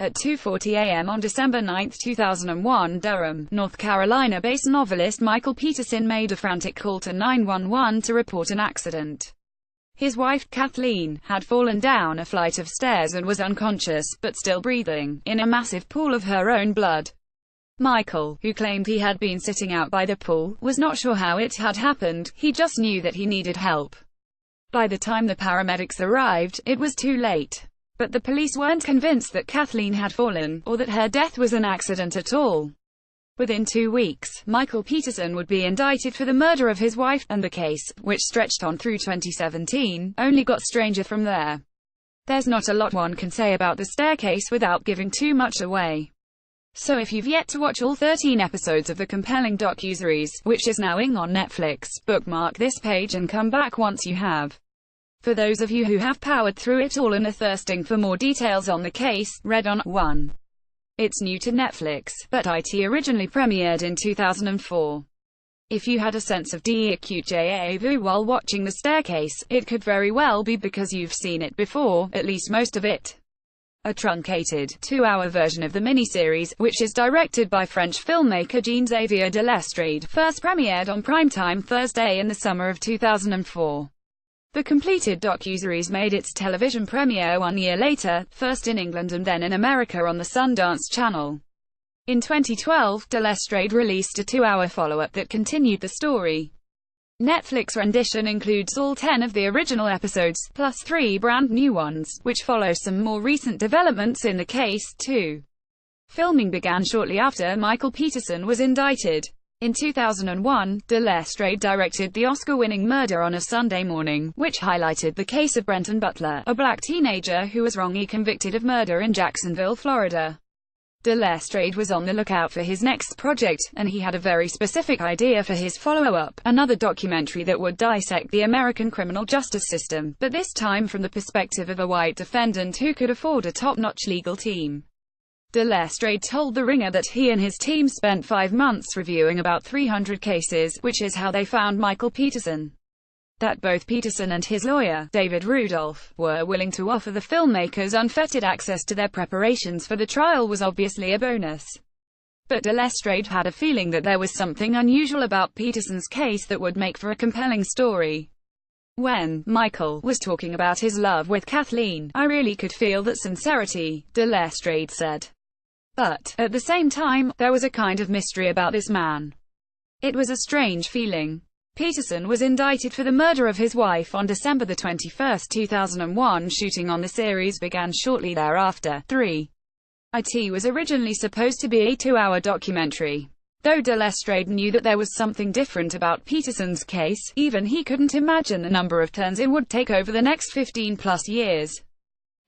At 2:40 a.m. on December 9, 2001, Durham, North Carolina-based novelist Michael Peterson made a frantic call to 911 to report an accident. His wife, Kathleen, had fallen down a flight of stairs and was unconscious, but still breathing, in a massive pool of her own blood. Michael, who claimed he had been sitting out by the pool, was not sure how it had happened, he just knew that he needed help. By the time the paramedics arrived, it was too late. But the police weren't convinced that Kathleen had fallen, or that her death was an accident at all. Within 2 weeks, Michael Peterson would be indicted for the murder of his wife, and the case, which stretched on through 2017, only got stranger from there. There's not a lot one can say about The Staircase without giving too much away. So if you've yet to watch all 13 episodes of the compelling docuseries, which is now on Netflix, bookmark this page and come back once you have. For those of you who have powered through it all and are thirsting for more details on the case, read on. 1. It's new to Netflix, but it originally premiered in 2004. If you had a sense of déjà vu while watching The Staircase, it could very well be because you've seen it before, at least most of it. A truncated, 2-hour version of the miniseries, which is directed by French filmmaker Jean-Xavier de Lestrade, first premiered on primetime Thursday in the summer of 2004. The completed docuseries made its television premiere 1 year later, first in England and then in America on the Sundance Channel. In 2012, de Lestrade released a 2-hour follow-up that continued the story. Netflix rendition includes all 10 of the original episodes, plus 3 brand new ones, which follow some more recent developments in the case, too. Filming began shortly after Michael Peterson was indicted. In 2001, de Lestrade directed the Oscar-winning Murder on a Sunday Morning, which highlighted the case of Brenton Butler, a black teenager who was wrongly convicted of murder in Jacksonville, Florida. De Lestrade was on the lookout for his next project, and he had a very specific idea for his follow-up, another documentary that would dissect the American criminal justice system, but this time from the perspective of a white defendant who could afford a top-notch legal team. De Lestrade told The Ringer that he and his team spent 5 months reviewing about 300 cases, which is how they found Michael Peterson. That both Peterson and his lawyer, David Rudolph, were willing to offer the filmmakers unfettered access to their preparations for the trial was obviously a bonus. But de Lestrade had a feeling that there was something unusual about Peterson's case that would make for a compelling story. When Michael was talking about his love with Kathleen, I really could feel that sincerity, de Lestrade said. But, at the same time, there was a kind of mystery about this man. It was a strange feeling. Peterson was indicted for the murder of his wife on December 21, 2001. Shooting on the series began shortly thereafter. 3. It was originally supposed to be a 2-hour documentary. Though de Lestrade knew that there was something different about Peterson's case, even he couldn't imagine the number of turns it would take over the next 15-plus years.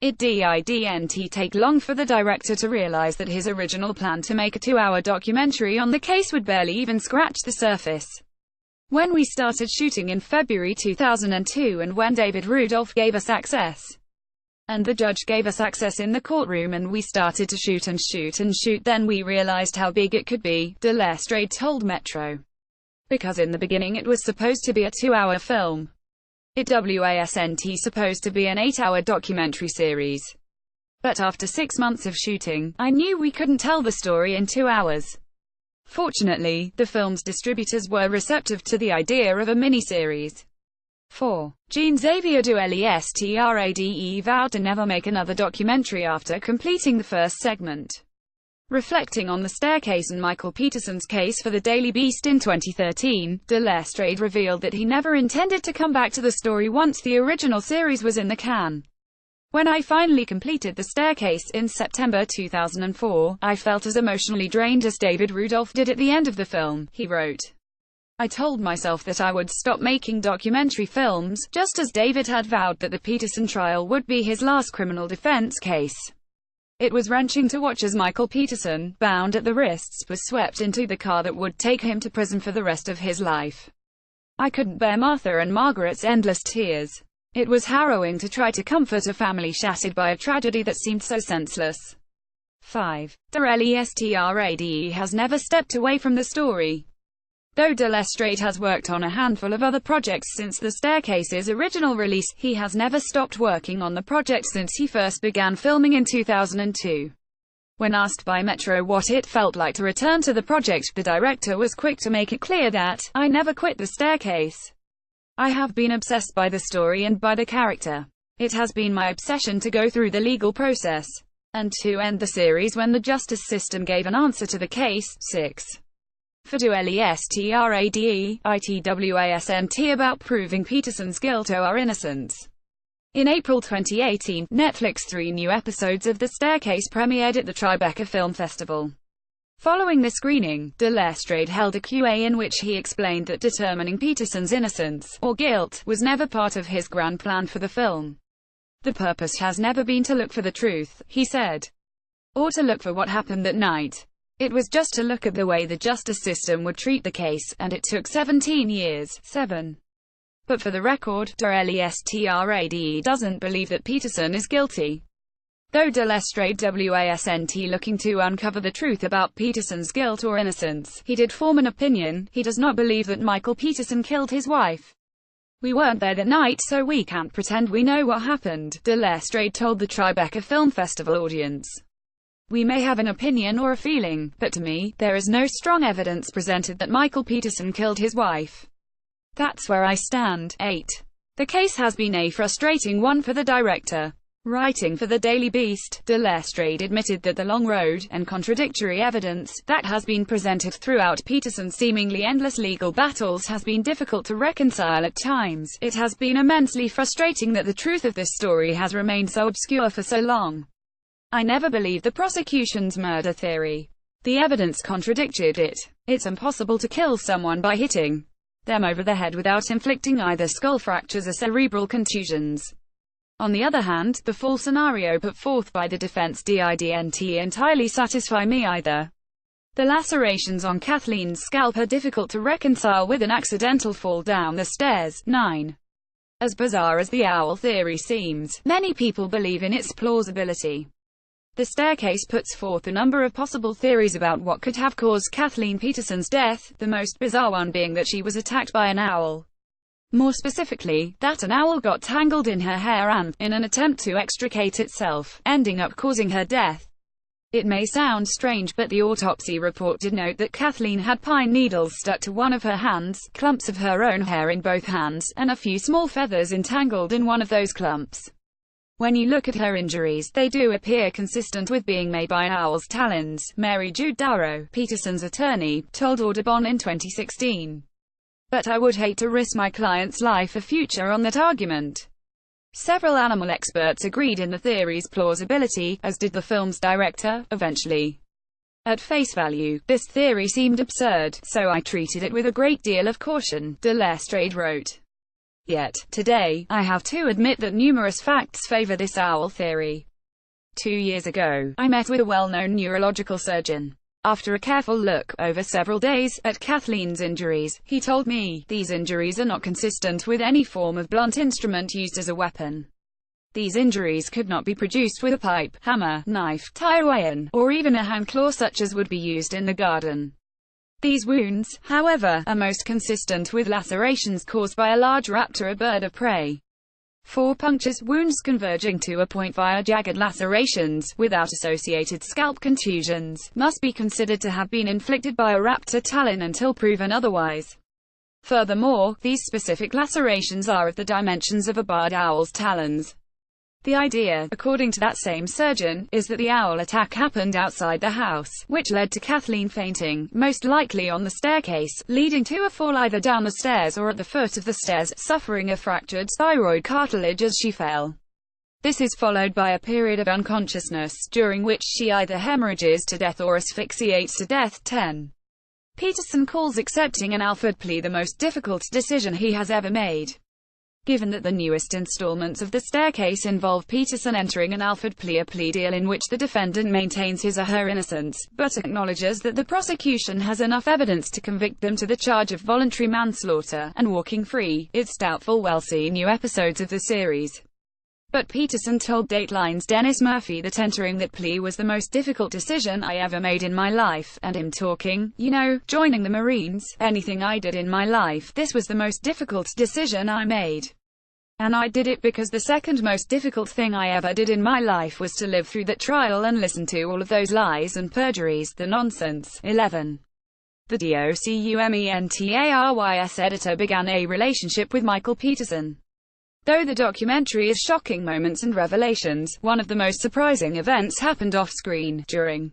It didn't take long for the director to realize that his original plan to make a 2-hour documentary on the case would barely even scratch the surface. When we started shooting in February 2002 and when David Rudolph gave us access, and the judge gave us access in the courtroom and we started to shoot and shoot and shoot, then we realized how big it could be, de Lestrade told Metro. Because in the beginning it was supposed to be a 2-hour film. It wasn't supposed to be an 8-hour documentary series. But after 6 months of shooting, I knew we couldn't tell the story in 2 hours. Fortunately, the film's distributors were receptive to the idea of a miniseries. 4. Jean-Xavier de Lestrade vowed to never make another documentary after completing the first segment. Reflecting on The Staircase and Michael Peterson's case for the Daily Beast in 2013, de Lestrade revealed that he never intended to come back to the story once the original series was in the can. When I finally completed The Staircase in September 2004, I felt as emotionally drained as David Rudolph did at the end of the film, he wrote. I told myself that I would stop making documentary films, just as David had vowed that the Peterson trial would be his last criminal defense case. It was wrenching to watch as Michael Peterson, bound at the wrists, was swept into the car that would take him to prison for the rest of his life. I couldn't bear Martha and Margaret's endless tears. It was harrowing to try to comfort a family shattered by a tragedy that seemed so senseless. 5. De Lestrade has never stepped away from the story. Though de Lestrade has worked on a handful of other projects since The Staircase's original release, he has never stopped working on the project since he first began filming in 2002. When asked by Metro what it felt like to return to the project, the director was quick to make it clear that, "I never quit the staircase. I have been obsessed by the story and by the character. It has been my obsession to go through the legal process, and to end the series when the justice system gave an answer to the case." 6. For Docuseries, ITWASNT about proving Peterson's guilt or innocence. In April 2018, Netflix's 3 new episodes of The Staircase premiered at the Tribeca Film Festival. Following the screening, de Lestrade held a Q&A in which he explained that determining Peterson's innocence, or guilt, was never part of his grand plan for the film. "The purpose has never been to look for the truth," he said, "or to look for what happened that night. It was just to look at the way the justice system would treat the case, and it took 17 years. 7. But for the record, de Lestrade doesn't believe that Peterson is guilty. Though de Lestrade wasn't looking to uncover the truth about Peterson's guilt or innocence, he did form an opinion. He does not believe that Michael Peterson killed his wife. We weren't there that night, so we can't pretend we know what happened," de Lestrade told the Tribeca Film Festival audience. "We may have an opinion or a feeling, but to me, there is no strong evidence presented that Michael Peterson killed his wife. That's where I stand." 8. The case has been a frustrating one for the director. Writing for the Daily Beast, de Lestrade admitted that the long road, and contradictory evidence, that has been presented throughout Peterson's seemingly endless legal battles has been difficult to reconcile at times. "It has been immensely frustrating that the truth of this story has remained so obscure for so long. I never believed the prosecution's murder theory. The evidence contradicted it. It's impossible to kill someone by hitting them over the head without inflicting either skull fractures or cerebral contusions. On the other hand, the full scenario put forth by the defense didn't entirely satisfy me either. The lacerations on Kathleen's scalp are difficult to reconcile with an accidental fall down the stairs." 9. As bizarre as the owl theory seems, many people believe in its plausibility. The Staircase puts forth a number of possible theories about what could have caused Kathleen Peterson's death, the most bizarre one being that she was attacked by an owl. More specifically, that an owl got tangled in her hair and, in an attempt to extricate itself, ending up causing her death. It may sound strange, but the autopsy report did note that Kathleen had pine needles stuck to one of her hands, clumps of her own hair in both hands, and a few small feathers entangled in one of those clumps. When you look at her injuries, they do appear consistent with being made by an owl's talons, Mary Jude Darrow, Peterson's attorney, told Audubon in 2016. "But I would hate to risk my client's life or future on that argument." Several animal experts agreed in the theory's plausibility, as did the film's director, eventually. "At face value, this theory seemed absurd, so I treated it with a great deal of caution," de Lestrade wrote. Yet, today, I have to admit that numerous facts favor this owl theory. 2 years ago, I met with a well-known neurological surgeon. After a careful look, over several days, at Kathleen's injuries, he told me, "These injuries are not consistent with any form of blunt instrument used as a weapon. These injuries could not be produced with a pipe, hammer, knife, tire iron, or even a hand claw such as would be used in the garden. These wounds, however, are most consistent with lacerations caused by a large raptor, a bird of prey. 4 punctures, wounds converging to a point via jagged lacerations, without associated scalp contusions, must be considered to have been inflicted by a raptor talon until proven otherwise. Furthermore, these specific lacerations are of the dimensions of a barred owl's talons." The idea, according to that same surgeon, is that the owl attack happened outside the house, which led to Kathleen fainting, most likely on the staircase, leading to a fall either down the stairs or at the foot of the stairs, suffering a fractured thyroid cartilage as she fell. This is followed by a period of unconsciousness, during which she either hemorrhages to death or asphyxiates to death. 10. Peterson calls accepting an Alford plea the most difficult decision he has ever made. Given that the newest installments of The Staircase involve Peterson entering an Alford plea, a plea deal in which the defendant maintains his or her innocence, but acknowledges that the prosecution has enough evidence to convict them to the charge of voluntary manslaughter, and walking free, it's doubtful we'll see new episodes of the series. But Peterson told Dateline's Dennis Murphy that entering that plea was the most difficult decision I ever made in my life, and him talking, joining the Marines, anything I did in my life, this was the most difficult decision I made. And I did it because the second most difficult thing I ever did in my life was to live through that trial and listen to all of those lies and perjuries, the nonsense. 11. The Documentarys editor began a relationship with Michael Peterson. Though the documentary is shocking moments and revelations, one of the most surprising events happened off-screen. During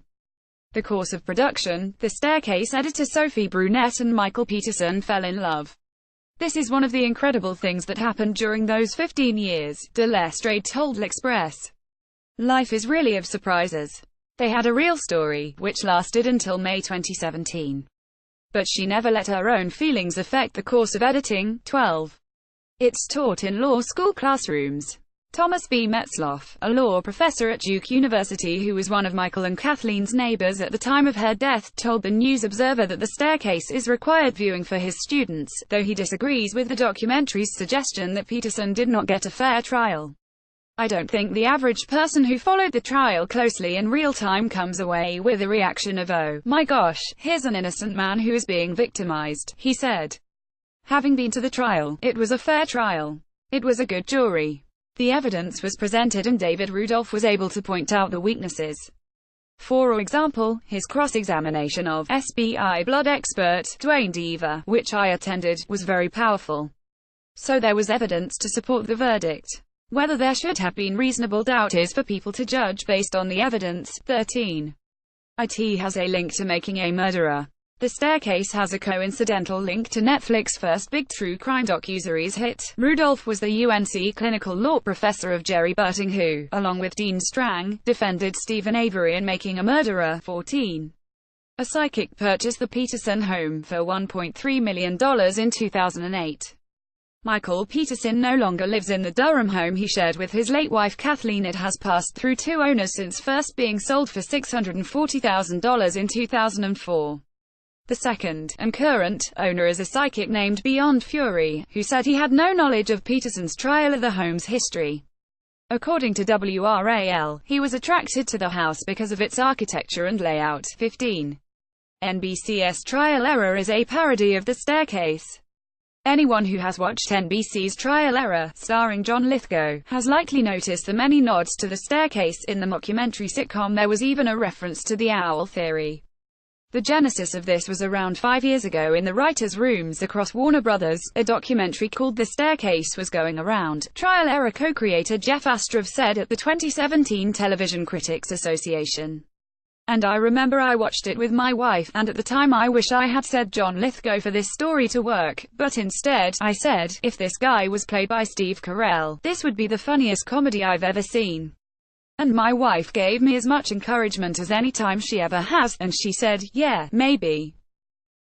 the course of production, The Staircase editor Sophie Brunet and Michael Peterson fell in love. This is one of the incredible things that happened during those 15 years, de Lestrade told L'Express. Life is really of surprises. They had a real story, which lasted until May 2017. But she never let her own feelings affect the course of editing. 12. It's taught in law school classrooms. Thomas B. Metzloff, a law professor at Duke University who was one of Michael and Kathleen's neighbors at the time of her death, told the News Observer that The Staircase is required viewing for his students, though he disagrees with the documentary's suggestion that Peterson did not get a fair trial. I don't think the average person who followed the trial closely in real time comes away with a reaction of "oh, my gosh, here's an innocent man who is being victimized," he said. Having been to the trial, it was a fair trial. It was a good jury. The evidence was presented and David Rudolph was able to point out the weaknesses. For example, his cross-examination of SBI blood expert, Dwayne Deaver, which I attended, was very powerful. So there was evidence to support the verdict. Whether there should have been reasonable doubt is for people to judge based on the evidence. 13. IT has a link to Making a Murderer. The Staircase has a coincidental link to Netflix's first big true crime docuseries hit. Rudolph was the UNC clinical law professor of Jerry Burting who, along with Dean Strang, defended Stephen Avery in Making a Murderer. 14. A psychic purchased the Peterson home for $1.3 million in 2008. Michael Peterson no longer lives in the Durham home he shared with his late wife Kathleen. It has passed through two owners since first being sold for $640,000 in 2004. The second, and current, owner is a psychic named Beyond Fury, who said he had no knowledge of Peterson's trial or the home's history. According to WRAL, he was attracted to the house because of its architecture and layout. 15. NBC's Trial Error is a parody of The Staircase. Anyone who has watched NBC's Trial Error, starring John Lithgow, has likely noticed the many nods to The Staircase. In the mockumentary sitcom there was even a reference to the owl theory. The genesis of this was around 5 years ago in the writers' rooms across Warner Brothers. A documentary called The Staircase was going around, Trial Error co-creator Jeff Astrof said at the 2017 Television Critics Association. And I remember I watched it with my wife, and at the time I wish I had said John Lithgow for this story to work, but instead, I said, if this guy was played by Steve Carell, this would be the funniest comedy I've ever seen. And my wife gave me as much encouragement as any time she ever has, and she said, yeah, maybe.